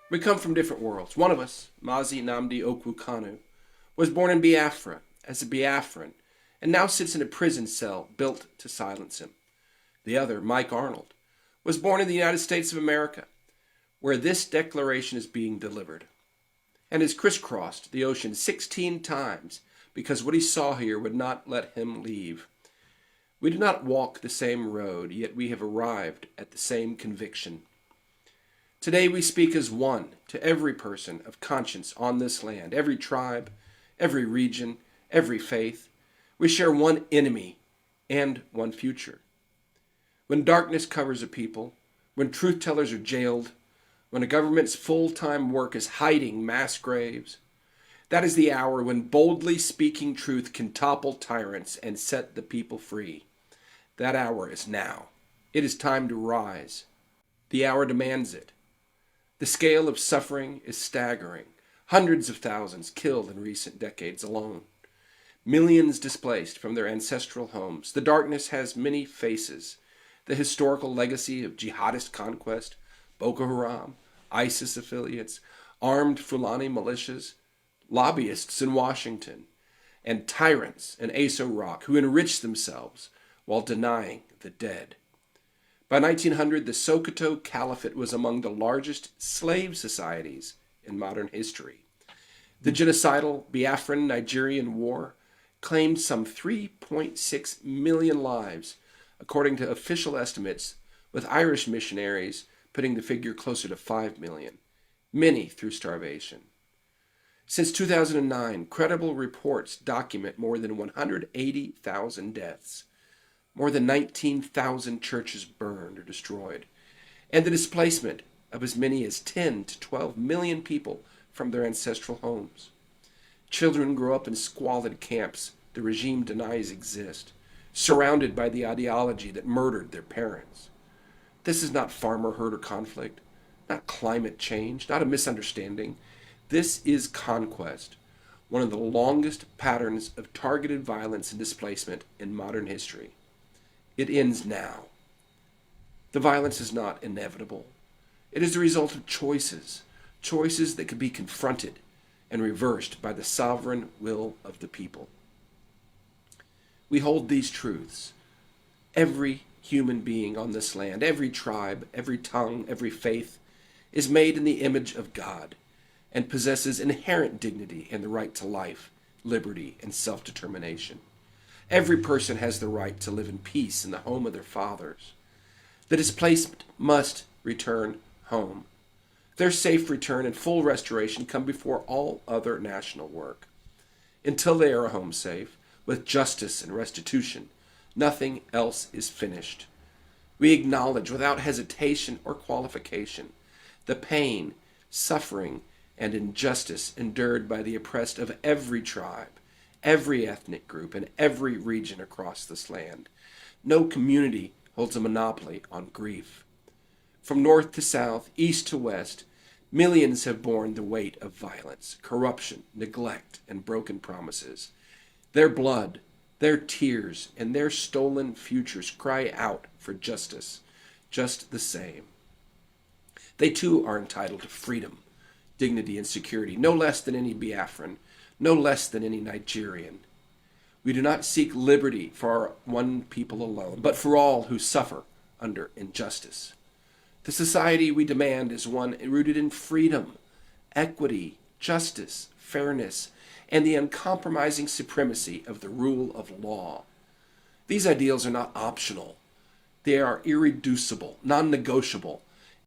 We come from different worlds. One of us, Mazi Nnamdi Kanu, was born in Biafra as a Biafran and now sits in a prison cell built to silence him. The other, Mike Arnold, was born in the United States of America, where this declaration is being delivered, and has crisscrossed the ocean 16 times because what he saw here would not let him leave. We do not walk the same road, yet we have arrived at the same conviction. Today we speak as one to every person of conscience on this land, every tribe, every region, every faith. We share one enemy and one future. When darkness covers a people, when truth tellers are jailed, when a government's full-time work is hiding mass graves, that is the hour when boldly speaking truth can topple tyrants and set the people free. That hour is now. It is time to rise. The hour demands it. The scale of suffering is staggering. Hundreds of thousands killed in recent decades alone. Millions displaced from their ancestral homes. The darkness has many faces. The historical legacy of jihadist conquest, Boko Haram, ISIS affiliates, armed Fulani militias, lobbyists in Washington, and tyrants in Aso Rock who enrich themselves while denying the dead. By 1900, the Sokoto Caliphate was among the largest slave societies in modern history. The genocidal Biafran-Nigerian War claimed some 3.6 million lives, according to official estimates, with Irish missionaries putting the figure closer to 5 million, many through starvation. Since 2009, credible reports document more than 180,000 deaths. More than 19,000 churches burned or destroyed, and the displacement of as many as 10 to 12 million people from their ancestral homes. Children grow up in squalid camps the regime denies exist, surrounded by the ideology that murdered their parents. This is not farmer-herder conflict, not climate change, not a misunderstanding. This is conquest, one of the longest patterns of targeted violence and displacement in modern history. It ends now. The violence is not inevitable. It is the result of choices that can be confronted and reversed by the sovereign will of the people. We hold these truths. Every human being on this land, every tribe, every tongue, every faith, is made in the image of God and possesses inherent dignity and the right to life, liberty, and self-determination. Every person has the right to live in peace in the home of their fathers. The displaced must return home. Their safe return and full restoration come before all other national work. Until they are home safe, with justice and restitution, nothing else is finished. We acknowledge without hesitation or qualification the pain, suffering, and injustice endured by the oppressed of every tribe, every ethnic group, and every region across this land. No community holds a monopoly on grief. From north to south, east to west, millions have borne the weight of violence, corruption, neglect, and broken promises. Their blood, their tears, and their stolen futures cry out for justice, just the same. They too are entitled to freedom, dignity, and security, no less than any Biafran, no less than any Nigerian. We do not seek liberty for our one people alone, but for all who suffer under injustice. The society we demand is one rooted in freedom, equity, justice, fairness, and the uncompromising supremacy of the rule of law. These ideals are not optional. They are irreducible, non-negotiable,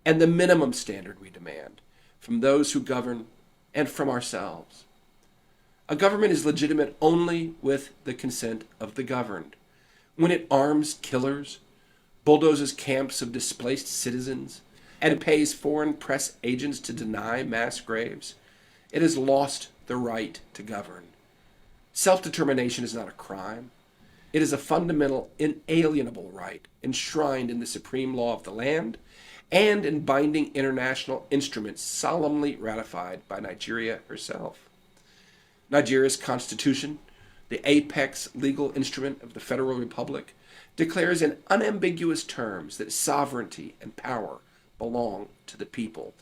and the minimum standard we demand from those who govern and from ourselves. A government is legitimate only with the consent of the governed. When it arms killers, bulldozes camps of displaced citizens, and pays foreign press agents to deny mass graves, it has lost the right to govern. Self-determination is not a crime. It is a fundamental, inalienable right enshrined in the supreme law of the land and in binding international instruments solemnly ratified by Nigeria herself. Nigeria's constitution, the apex legal instrument of the Federal Republic, declares in unambiguous terms that sovereignty and power belong to the people.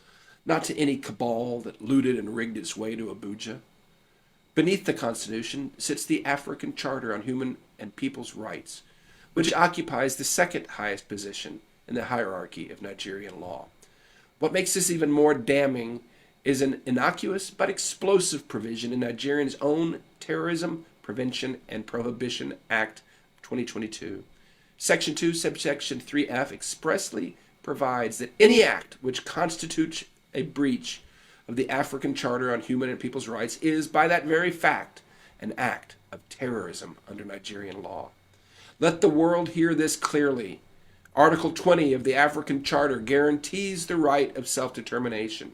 not to any cabal that looted and rigged its way to Abuja. Beneath the Constitution sits the African Charter on Human and People's Rights, which occupies the second highest position in the hierarchy of Nigerian law. What makes this even more damning is an innocuous but explosive provision in Nigeria's own Terrorism Prevention and Prohibition Act 2022. Section 2, subsection 3F expressly provides that any act which constitutes a breach of the African Charter on Human and People's Rights is, by that very fact, an act of terrorism under Nigerian law. Let the world hear this clearly. Article 20 of the African Charter guarantees the right of self-determination,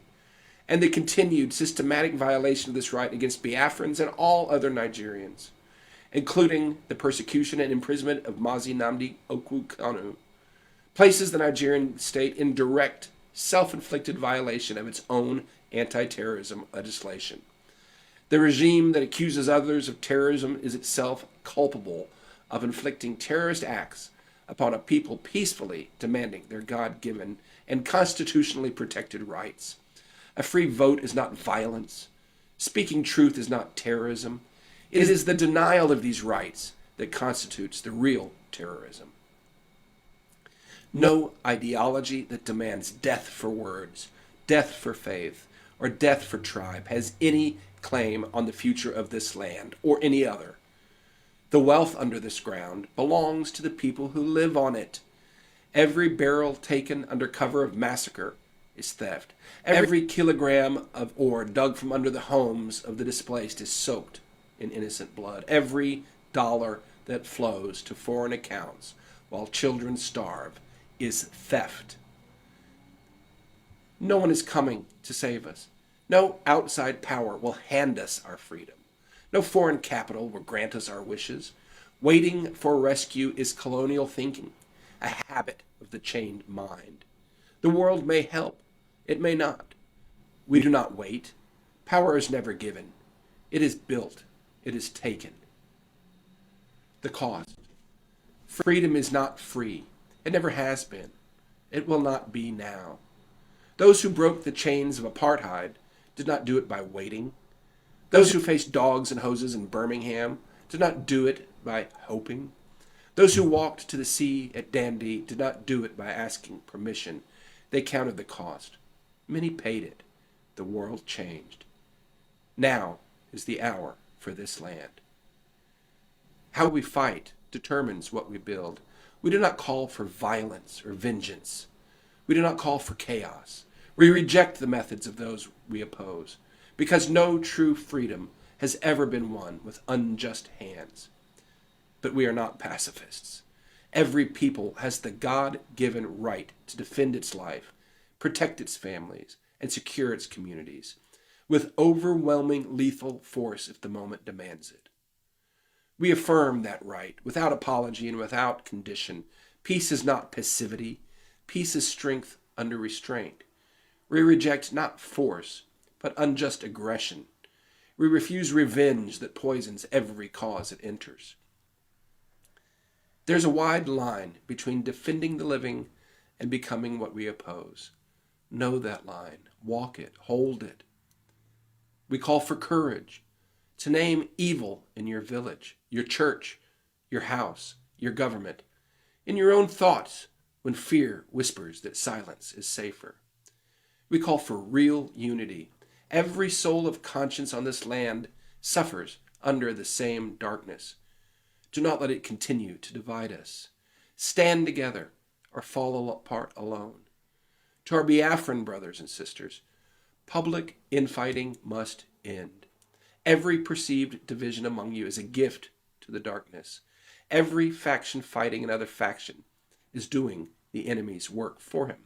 and the continued systematic violation of this right against Biafrans and all other Nigerians, including the persecution and imprisonment of Nnamdi Kanu, places the Nigerian state in direct, self-inflicted violation of its own anti-terrorism legislation. The regime that accuses others of terrorism is itself culpable of inflicting terrorist acts upon a people peacefully demanding their God-given and constitutionally protected rights. A free vote is not violence. Speaking truth is not terrorism. It is the denial of these rights that constitutes the real terrorism. No ideology that demands death for words, death for faith, or death for tribe has any claim on the future of this land or any other. The wealth under this ground belongs to the people who live on it. Every barrel taken under cover of massacre is theft. Every kilogram of ore dug from under the homes of the displaced is soaked in innocent blood. Every dollar that flows to foreign accounts while children starve is theft. No one is coming to save us. No outside power will hand us our freedom. No foreign capital will grant us our wishes. Waiting for rescue is colonial thinking, a habit of the chained mind. The world may help. It may not. We do not wait. Power is never given. It is built. It is taken. The cost. Freedom is not free. It never has been. It will not be now. Those who broke the chains of apartheid did not do it by waiting. Those who faced dogs and hoses in Birmingham did not do it by hoping. Those who walked to the sea at Dundee did not do it by asking permission. They counted the cost. Many paid it. The world changed. Now is the hour for this land. How we fight determines what we build. We do not call for violence or vengeance. We do not call for chaos. We reject the methods of those we oppose, because no true freedom has ever been won with unjust hands. But we are not pacifists. Every people has the God-given right to defend its life, protect its families, and secure its communities, with overwhelming lethal force if the moment demands it. We affirm that right without apology and without condition. Peace is not passivity. Peace is strength under restraint. We reject not force, but unjust aggression. We refuse revenge that poisons every cause it enters. There's a wide line between defending the living and becoming what we oppose. Know that line. Walk it. Hold it. We call for courage to name evil in your village, your church, your house, your government, in your own thoughts when fear whispers that silence is safer. We call for real unity. Every soul of conscience on this land suffers under the same darkness. Do not let it continue to divide us. Stand together or fall apart alone. To our Biafran brothers and sisters, public infighting must end. Every perceived division among you is a gift to the darkness. Every faction fighting another faction is doing the enemy's work for him.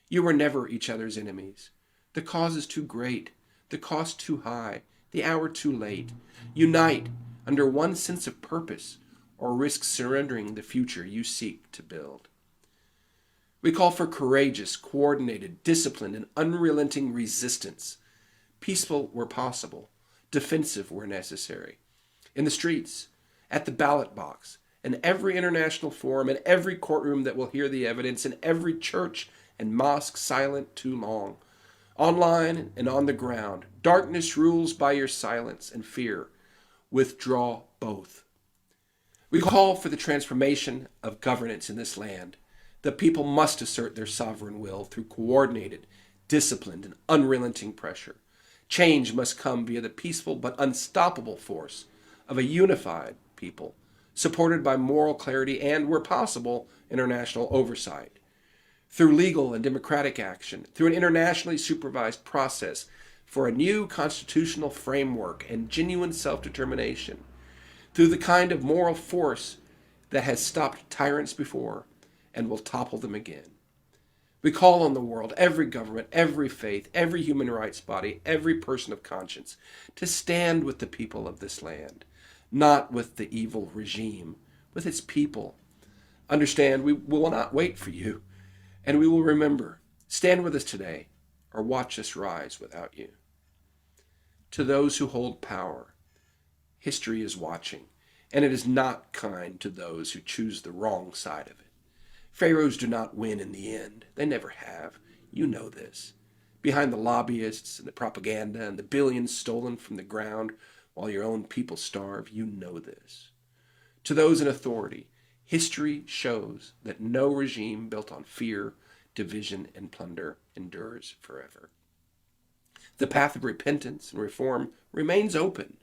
You are never each other's enemies. The cause is too great, the cost too high, the hour too late. Unite under one sense of purpose, or risk surrendering the future you seek to build. We call for courageous, coordinated, disciplined, and unrelenting resistance, peaceful where possible, defensive where necessary, in the streets, at the ballot box, in every international forum, in every courtroom that will hear the evidence, in every church and mosque silent too long, Online and on the ground, darkness rules by your silence and fear. Withdraw both. We call for the transformation of governance in this land. The people must assert their sovereign will through coordinated, disciplined, and unrelenting pressure. Change must come via the peaceful but unstoppable force of a unified people, supported by moral clarity and, where possible, international oversight. Through legal and democratic action, through an internationally supervised process for a new constitutional framework and genuine self-determination, through the kind of moral force that has stopped tyrants before and will topple them again. We call on the world, every government, every faith, every human rights body, every person of conscience, to stand with the people of this land, not with the evil regime, with its people. Understand, we will not wait for you, and we will remember. Stand with us today, or watch us rise without you. To those who hold power, history is watching, and it is not kind to those who choose the wrong side of it. Pharaohs do not win in the end. They never have. You know this. Behind the lobbyists and the propaganda and the billions stolen from the ground while your own people starve, you know this. To those in authority, history shows that no regime built on fear, division, and plunder endures forever. The path of repentance and reform remains open.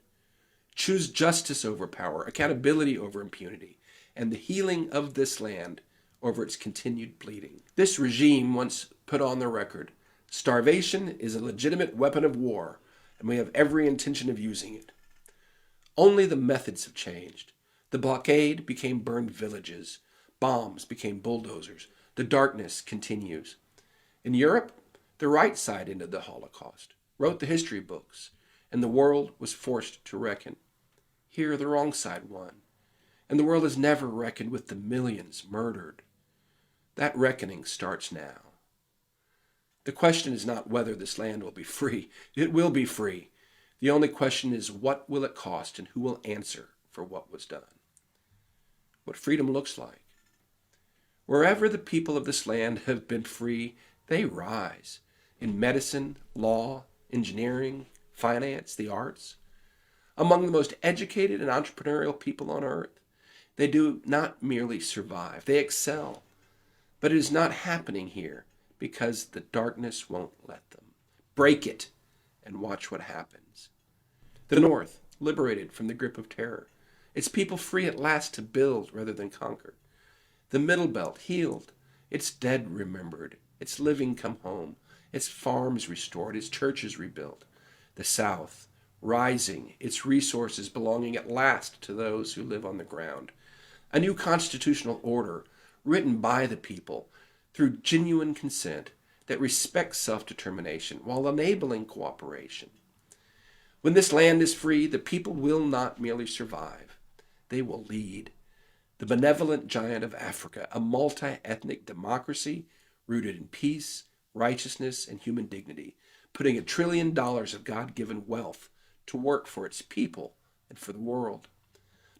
Choose justice over power, accountability over impunity, and the healing of this land over its continued bleeding. This regime once put on the record, starvation is a legitimate weapon of war, and we have every intention of using it. Only the methods have changed. The blockade became burned villages. Bombs became bulldozers. The darkness continues. In Europe, the right side ended the Holocaust, wrote the history books, and the world was forced to reckon. Here, the wrong side won, and the world has never reckoned with the millions murdered. That reckoning starts now. The question is not whether this land will be free. It will be free. The only question is, what will it cost and who will answer for what was done? What freedom looks like. Wherever the people of this land have been free, they rise. In medicine, law, engineering, finance, the arts. Among the most educated and entrepreneurial people on earth, they do not merely survive, they excel. But it is not happening here because the darkness won't let them. Break it and watch what happens. The North, liberated from the grip of terror. Its people free at last to build rather than conquer. The Middle Belt, healed. Its dead remembered. Its living come home. Its farms restored. Its churches rebuilt. The South, rising. Its resources belonging at last to those who live on the ground. A new constitutional order written by the people through genuine consent that respects self-determination while enabling cooperation. When this land is free, the people will not merely survive. They will lead. The benevolent giant of Africa, a multi-ethnic democracy rooted in peace, righteousness, and human dignity, putting $1 trillion of God-given wealth to work for its people and for the world.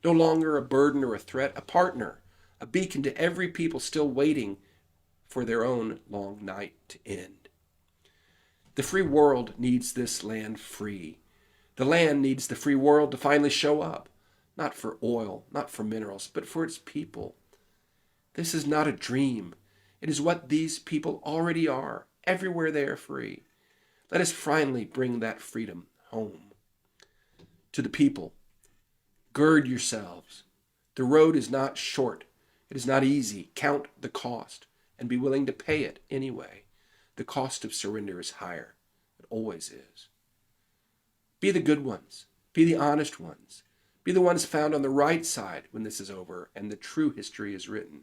No longer a burden or a threat, a partner, a beacon to every people still waiting for their own long night to end. The free world needs this land free. The land needs the free world to finally show up, not for oil, not for minerals, but for its people. This is not a dream. It is what these people already are, everywhere they are free. Let us finally bring that freedom home. To the people, gird yourselves. The road is not short. It is not easy. Count the cost and be willing to pay it anyway. The cost of surrender is higher. It always is. Be the good ones. Be the honest ones. Be the ones found on the right side when this is over and the true history is written.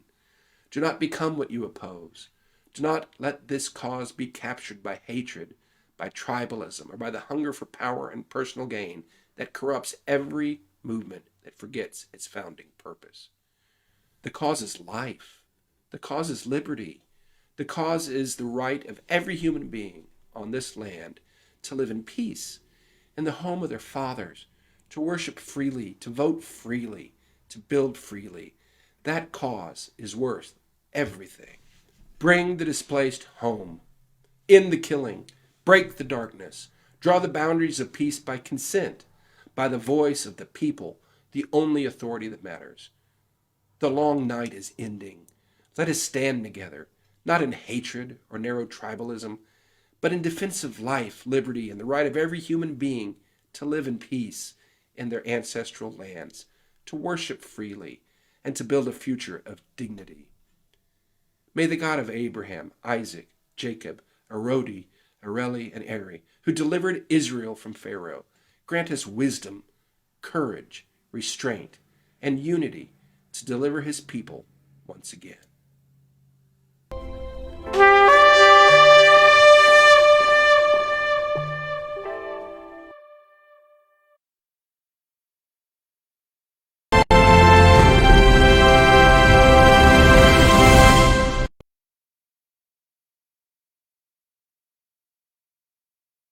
Do not become what you oppose. Do not let this cause be captured by hatred, by tribalism, or by the hunger for power and personal gain that corrupts every movement that forgets its founding purpose. The cause is life. The cause is liberty. The cause is the right of every human being on this land to live in peace in the home of their fathers, to worship freely, to vote freely, to build freely. That cause is worth everything. Bring the displaced home. End the killing. Break the darkness. Draw the boundaries of peace by consent, by the voice of the people, the only authority that matters. The long night is ending. Let us stand together, not in hatred or narrow tribalism, but in defense of life, liberty, and the right of every human being to live in peace in their ancestral lands, to worship freely, and to build a future of dignity. May the God of Abraham, Isaac, Jacob, Arodi, Areli, and Eri, who delivered Israel from Pharaoh, grant us wisdom, courage, restraint, and unity to deliver his people once again.